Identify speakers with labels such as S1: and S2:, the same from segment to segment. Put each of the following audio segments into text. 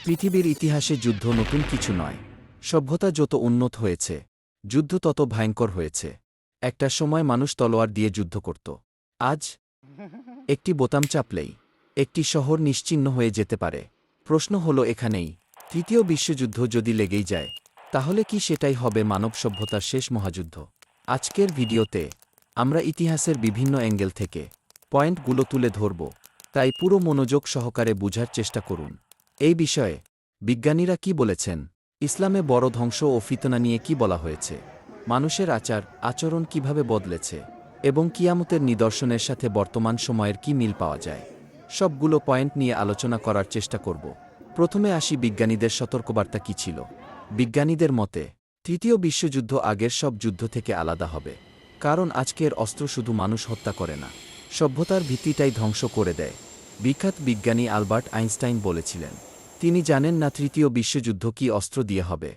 S1: পৃথিবীর ইতিহাসে যুদ্ধ নতুন কিছু নয়। সভ্যতা যত উন্নত হয়েছে, যুদ্ধ তত ভয়ঙ্কর হয়েছে। একটা সময় মানুষ তলোয়ার দিয়ে যুদ্ধ করত। আজ একটি বোতাম চাপলেই একটি শহর নিশ্চিহ্ন হয়ে যেতে পারে। প্রশ্ন হলো এখানেই, তৃতীয় বিশ্বযুদ্ধ যদি লেগেই যায়, তাহলে কি সেটাই হবে মানব সভ্যতার শেষ মহাযুদ্ধ? আজকের ভিডিওতে আমরা ইতিহাসের বিভিন্ন অ্যাঙ্গেল থেকে পয়েন্টগুলো তুলে ধরব, তাই পুরো মনোযোগ সহকারে বুঝার চেষ্টা করুন। এই বিষয়ে বিজ্ঞানীরা কি বলেছেন, ইসলামে বড় ধ্বংস ও ফিতনা নিয়ে কি বলা হয়েছে, মানুষের আচরণ কিভাবে বদলেছে, এবং কিয়ামতের নিদর্শনের সাথে বর্তমান সময়ের কি মিল পাওয়া যায়, সবগুলো পয়েন্ট নিয়ে আলোচনা করার চেষ্টা করব। প্রথমে আসি বিজ্ঞানীদের সতর্কবার্তা কী ছিল। বিজ্ঞানীদের মতে, তৃতীয় বিশ্বযুদ্ধ আগের সব যুদ্ধ থেকে আলাদা হবে, কারণ আজকের অস্ত্র শুধু মানুষ হত্যা করে না, সভ্যতার ভিত্তিটাই ধ্বংস করে দেয়। বিখ্যাত বিজ্ঞানী আলবার্ট আইনস্টাইন বলেছিলেন, তিনি জানেন না তৃতীয় বিশ্বযুদ্ধ কি অস্ত্র দিয়ে হবে,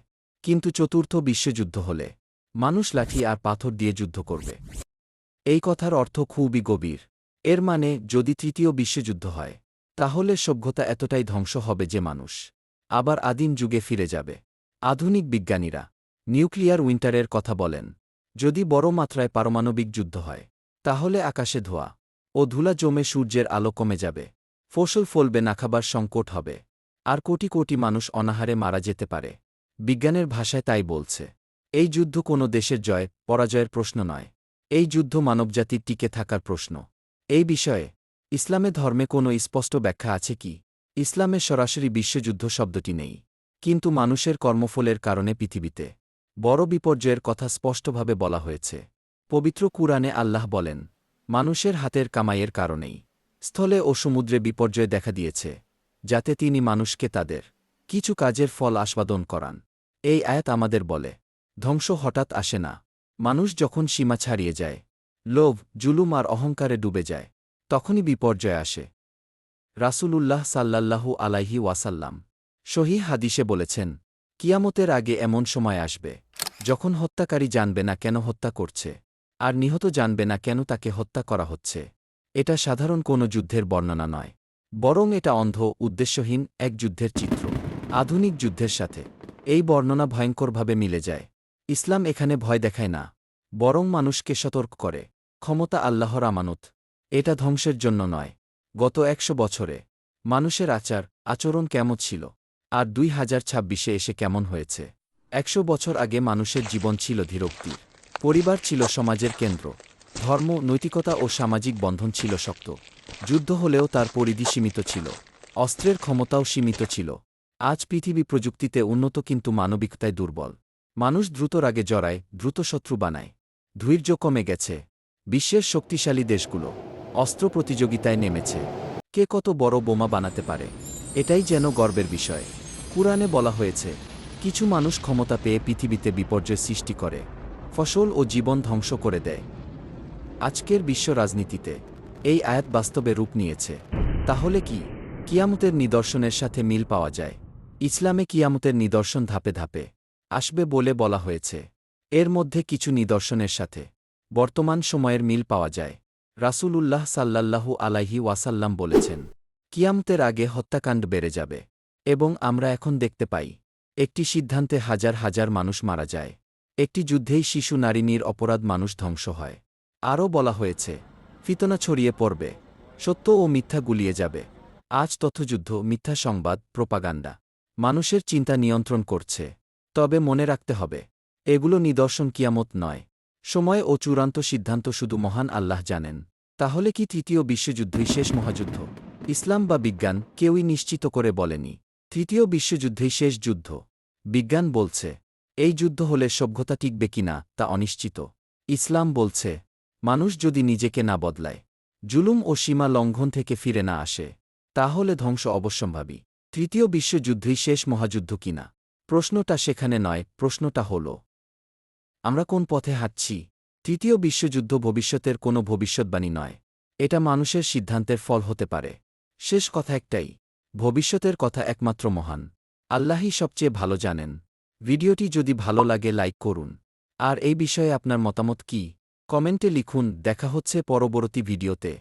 S1: কিন্তু চতুর্থ বিশ্বযুদ্ধ হলে মানুষ লাঠি আর পাথর দিয়ে যুদ্ধ করবে। এই কথার অর্থ খুবই গভীর। এর মানে, যদি তৃতীয় বিশ্বযুদ্ধ হয়, তাহলে সভ্যতা এতটাই ধ্বংস হবে যে মানুষ আবার আদিম যুগে ফিরে যাবে। আধুনিক বিজ্ঞানীরা নিউক্লিয়ার উইন্টারের কথা বলেন। যদি বড় মাত্রায় পারমাণবিক যুদ্ধ হয়, তাহলে আকাশে ধোঁয়া ও ধুলা জমে সূর্যের আলো কমে যাবে, ফসল ফলবে না, খাবার সংকট হবে, আর কোটি কোটি মানুষ অনাহারে মারা যেতে পারে। বিজ্ঞানের ভাষায় তাই বলছে, এই যুদ্ধ কোনো দেশের জয় পরাজয়ের প্রশ্ন নয়, এই যুদ্ধ মানবজাতির টিকে থাকার প্রশ্ন। এই বিষয়ে ইসলামে ধর্মে কোনো স্পষ্ট ব্যাখ্যা আছে কি? ইসলামে সরাসরি বিশ্বযুদ্ধ শব্দটি নেই, কিন্তু মানুষের কর্মফলের কারণে পৃথিবীতে বড় বিপর্যয়ের কথা স্পষ্টভাবে বলা হয়েছে। পবিত্র কুরআনে আল্লাহ বলেন, মানুষের হাতের কামাইয়ের কারণেই স্থলে ও সমুদ্রে বিপর্যয় দেখা দিয়েছে, যাতে তিনি মানুষকে তাদের কিছু কাজের ফল আস্বাদন করান। এই আয়াত আমাদের বলে, ধ্বংস হঠাৎ আসে না। মানুষ যখন সীমা ছাড়িয়ে যায়, লোভ, জুলুম আর অহংকারে ডুবে যায়, তখনই বিপর্যয় আসে। রাসূলুল্লাহ সাল্লাল্লাহু আলাইহি ওয়াসাল্লাম সহিহ হাদিসে বলেছেন, কিয়ামতের আগে এমন সময় আসবে যখন হত্যাকারী জানবে না কেন হত্যা করছে, আর নিহত জানবে না কেন তাকে হত্যা করা হচ্ছে। এটা সাধারণ কোনো যুদ্ধের বর্ণনা নয়, বরং এটা অন্ধ, উদ্দেশ্যহীন এক যুদ্ধের চিত্র। আধুনিক যুদ্ধের সাথে এই বর্ণনা ভয়ঙ্করভাবে মিলে যায়। ইসলাম এখানে ভয় দেখায় না, বরং মানুষকে সতর্ক করে, ক্ষমতা আল্লাহর আমানত, এটা ধ্বংসের জন্য নয়। গত ১০০ বছরে মানুষের আচরণ কেমন ছিল, আর ২০২৬-এ এসে কেমন হয়েছে? ১০০ বছর আগে মানুষের জীবন ছিল ধীরোক্তির, পরিবার ছিল সমাজের কেন্দ্র, ধর্ম, নৈতিকতা ও সামাজিক বন্ধন ছিল শক্ত। যুদ্ধ হলেও তার পরিধি সীমিত ছিল, অস্ত্রের ক্ষমতাও সীমিত ছিল। আজ পৃথিবী প্রযুক্তিতে উন্নত, কিন্তু মানবিকতায় দুর্বল। মানুষ দ্রুত রাগে জড়ায়, দ্রুত শত্রু বানায়, ধৈর্য কমে গেছে। বিশ্বের শক্তিশালী দেশগুলো অস্ত্র প্রতিযোগিতায় নেমেছে, কে কত বড় বোমা বানাতে পারে, এটাই যেন গর্বের বিষয়। কুরআনে বলা হয়েছে, কিছু মানুষ ক্ষমতা পেয়ে পৃথিবীতে বিপর্যয় সৃষ্টি করে, ফসল ও জীবন ধ্বংস করে দেয়। আজকের বিশ্ব রাজনীতিতে এই আয়াত বাস্তবে রূপ নিয়েছে। তাহলে কি কিয়ামতের নিদর্শনের সাথে মিল পাওয়া যায়? ইসলামে কিয়ামতের নিদর্শন ধাপে ধাপে আসবে বলে বলা হয়েছে। এর মধ্যে কিছু নিদর্শনের সাথে বর্তমান সময়ের মিল পাওয়া যায়। রাসূলুল্লাহ সাল্লাল্লাহু আলাইহি ওয়াসাল্লাম বলেছেন, কিয়ামতের আগে হত্যাকাণ্ড বেড়ে যাবে, এবং আমরা এখন দেখতে পাই, একটি সিদ্ধান্তে হাজার হাজার মানুষ মারা যায়, একটি যুদ্ধেই শিশু, নারী, অপরাধ মানুষ ধ্বংস হয়। আরও বলা হয়েছে, ফিতনা ছড়িয়ে পড়বে, সত্য ও মিথ্যা গুলিয়ে যাবে। আজ তথ্যযুদ্ধ, মিথ্যা সংবাদ, প্রোপাগান্ডা মানুষের চিন্তা নিয়ন্ত্রণ করছে। তবে মনে রাখতে হবে, এগুলো নিদর্শন, কিয়ামত নয়। সময় ও চূড়ান্ত সিদ্ধান্ত শুধু মহান আল্লাহ জানেন। তাহলে কি তৃতীয় বিশ্বযুদ্ধই শেষ মহাযুদ্ধ? ইসলাম বা বিজ্ঞান কেউই নিশ্চিত করে বলেনি তৃতীয় বিশ্বযুদ্ধই শেষ যুদ্ধ। বিজ্ঞান বলছে, এই যুদ্ধ হলে সভ্যতা টিকবে কিনা তা অনিশ্চিত। ইসলাম বলছে, মানুষ যদি নিজেকে না বদলায়, জুলুম ও সীমা লঙ্ঘন থেকে ফিরে না আসে, তাহলে ধ্বংস অবশ্যম্ভাবী। তৃতীয় বিশ্বযুদ্ধই শেষ মহাযুদ্ধ কিনা, প্রশ্নটা সেখানে নয়, প্রশ্নটা হল, আমরা কোন পথে হাঁটছি? তৃতীয় বিশ্বযুদ্ধ ভবিষ্যতের কোনো ভবিষ্যদ্বাণী নয়, এটা মানুষের সিদ্ধান্তের ফল হতে পারে। শেষ কথা একটাই, ভবিষ্যতের কথা একমাত্র মহান আল্লাহই সবচেয়ে ভালো জানেন। ভিডিওটি যদি ভালো লাগে লাইক করুন, আর এই বিষয়ে আপনার মতামত কি, কমেন্টে লিখুন। দেখা হচ্ছে পরবর্তী ভিডিওতে।